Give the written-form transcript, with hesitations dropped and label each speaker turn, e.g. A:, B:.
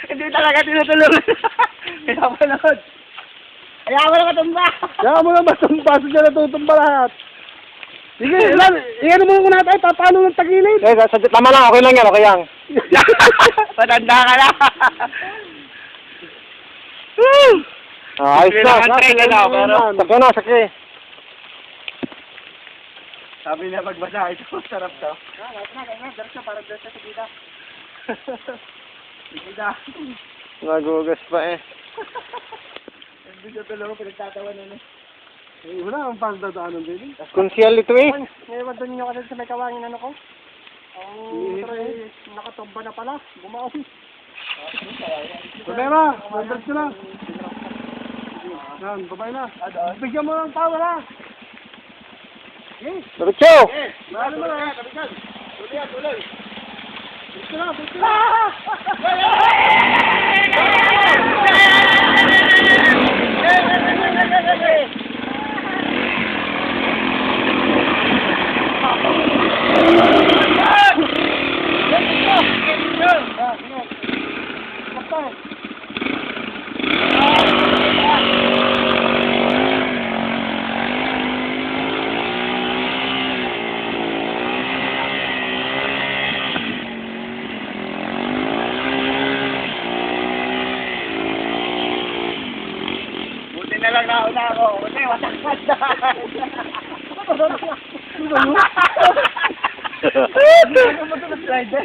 A: Hindi talaga tinutulungan. Kaya mo naman. Kaya mo na matumba.
B: Kaya mo na matumba. Sige, natutumba lahat. Sige, iyan mo muna tayo. Papalo ng tagilid.
C: Tama lang, okay lang yan, okay lang.
A: Patanda ka na.
C: Ayos na.
A: Sakyo na,
C: Sakyo.
A: sabi niya pagbasa, ito sarap to. Ganyan, darsa, parang darsa sa gida. Gida.
C: Nagugas pa eh.
A: Hindi siya tulungan, pinagtatawa na na.
B: Wala ang pandadaanan din.
C: Konsyal ito eh.
A: Ngayon, doon nyo kasi sa may kawangin ano ko. Ang motor eh, nakatumba na pala, bumaon.
B: Babay na, mandals ka na. Yan, babay na. Bigyan mo ng tawa na.
C: Diretso!
B: Mahalo mo na.
A: Tuloy yan, tuloy.
B: Bigyan na, bigyan na.
A: Buti na lang nauna ako. Buti, wasak na.
B: Ano ba yun?
A: Ano ba ito na slider?